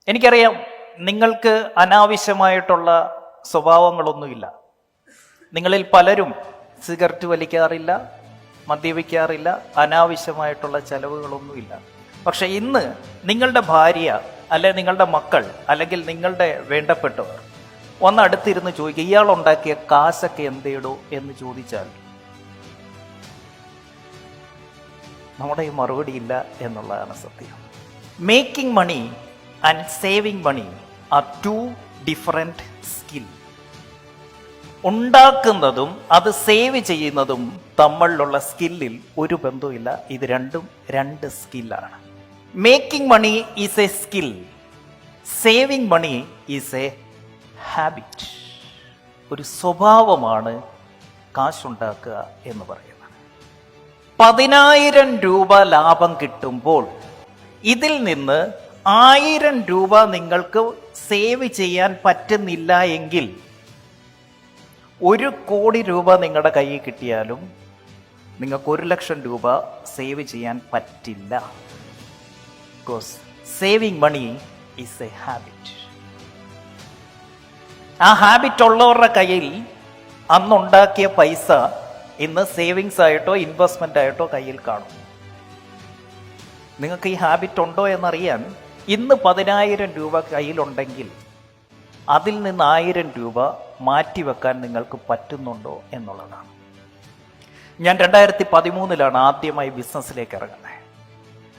എനിക്കറിയാം നിങ്ങൾക്ക് അനാവശ്യമായിട്ടുള്ള സ്വഭാവങ്ങളൊന്നുമില്ല. നിങ്ങളിൽ പലരും സിഗരറ്റ് വലിക്കാറില്ല, മദ്യപിക്കാറില്ല, അനാവശ്യമായിട്ടുള്ള ചെലവുകളൊന്നുമില്ല. പക്ഷെ ഇന്ന് നിങ്ങളുടെ ഭാര്യ അല്ലെങ്കിൽ നിങ്ങളുടെ മക്കൾ അല്ലെങ്കിൽ നിങ്ങളുടെ വേണ്ടപ്പെട്ടവർ ഒന്നടുത്തിരുന്ന് ചോദിക്കുക, ഇയാൾ ഉണ്ടാക്കിയ കാശൊക്കെ എന്തേടോ എന്ന് ചോദിച്ചാൽ നമ്മുടെ ഈ മറുപടിയില്ല എന്നുള്ളതാണ് സത്യം. Making money and saving money are two different skill. ഉണ്ടാക്കുന്നതും അത് സേവ് ചെയ്യുന്നതും തമ്മിലുള്ള സ്കില്ലിൽ ഒരു ബന്ധവുമില്ല. ഇത് രണ്ടും രണ്ട് സ്കില്ലാണ്. Making money is a skill, saving money is a habit. ഒരു സ്വഭാവമാണ് കാശുണ്ടാക്കുക എന്ന് പറയുന്നത്. 10,000 രൂപ ലാഭം കിട്ടുമ്പോൾ ഇതിൽ നിന്ന് 1000 രൂപ നിങ്ങൾക്ക് സേവ് ചെയ്യാൻ പറ്റുന്നില്ല എങ്കിൽ 1 കോടി രൂപ നിങ്ങളുടെ കയ്യിൽ കിട്ടിയാലും നിങ്ങൾക്ക് 1,00,000 രൂപ സേവ് ചെയ്യാൻ പറ്റില്ല. Because saving money is a habit. ആ ഹാബിറ്റ് ഉള്ളവരുടെ കയ്യിൽ അന്നുണ്ടാക്കിയ പൈസ ഇന്ന് സേവിങ്സ് ആയിട്ടോ ഇൻവെസ്റ്റ്മെന്റ് ആയിട്ടോ കയ്യിൽ കാണും. നിങ്ങൾക്ക് ഈ ഹാബിറ്റ് ഉണ്ടോ എന്നറിയാൻ ഇന്ന് 10,000 രൂപ കയ്യിലുണ്ടെങ്കിൽ അതിൽ നിന്ന് 1000 രൂപ മാറ്റിവെക്കാൻ നിങ്ങൾക്ക് പറ്റുന്നുണ്ടോ എന്നുള്ളതാണ്. ഞാൻ 2013 ആദ്യമായി ബിസിനസ്സിലേക്ക് ഇറങ്ങുന്നത്.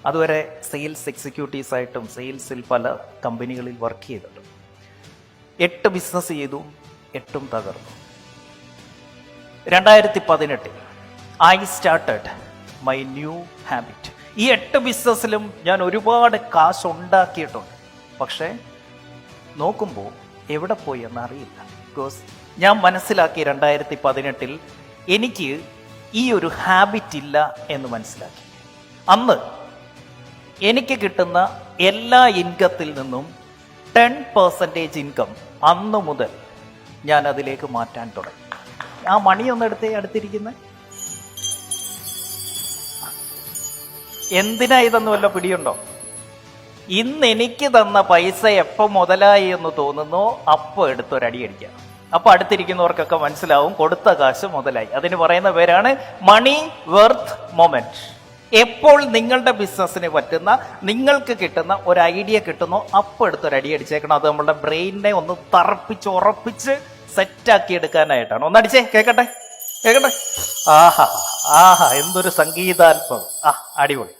അതുവരെ സെയിൽസ് എക്സിക്യൂട്ടീവ്സ് ആയിട്ടും സെയിൽസിൽ പല കമ്പനികളിൽ വർക്ക് ചെയ്തിട്ടുണ്ട്. 8 ബിസിനസ് ചെയ്തു, 8ഉം തകർന്നു. 2018 I started my new habit. ഈ 8 ബിസിനസ്സിലും ഞാൻ ഒരുപാട് കാശ് ഉണ്ടാക്കിയിട്ടുണ്ട്. പക്ഷേ നോക്കുമ്പോൾ എവിടെ പോയി എന്നറിയില്ല. ബിക്കോസ് ഞാൻ മനസ്സിലാക്കി 2018 എനിക്ക് ഈ ഒരു ഹാബിറ്റ് ഇല്ല എന്ന് മനസ്സിലാക്കി. അന്ന് എനിക്ക് കിട്ടുന്ന എല്ലാ ഇൻകത്തിൽ നിന്നും 10% ഇൻകം അന്ന് മുതൽ ഞാൻ അതിലേക്ക് മാറ്റാൻ തുടങ്ങി. ആ മണിയൊന്ന് അടുത്തിരിക്കുന്നത് എന്തിനാ ഇതെന്ന് വല്ല പിടിയുണ്ടോ? ഇന്ന് എനിക്ക് തന്ന പൈസ എപ്പോൾ മുതലായി എന്ന് തോന്നുന്നോ അപ്പോൾ എടുത്തൊരടി അടിക്കാം. അപ്പൊ അടുത്തിരിക്കുന്നവർക്കൊക്കെ മനസ്സിലാവും കൊടുത്ത കാശ് മുതലായി. അതിന് പറയുന്ന പേരാണ് മണി വെർത്ത് മൊമെന്റ്. എപ്പോൾ നിങ്ങളുടെ ബിസിനസ്സിന് പറ്റുന്ന നിങ്ങൾക്ക് കിട്ടുന്ന ഒരു ഐഡിയ കിട്ടുന്നോ അപ്പോൾ എടുത്തൊരടി അടിച്ചേക്കണം. അത് നമ്മളുടെ ബ്രെയിനിനെ ഒന്ന് തറപ്പിച്ച് ഉറപ്പിച്ച് സെറ്റാക്കി എടുക്കാനായിട്ടാണ്. ഒന്നടിച്ചേ കേക്കട്ടെ. ആഹാ എന്തൊരു സംഗീതാത്മകം. അടിപൊളി.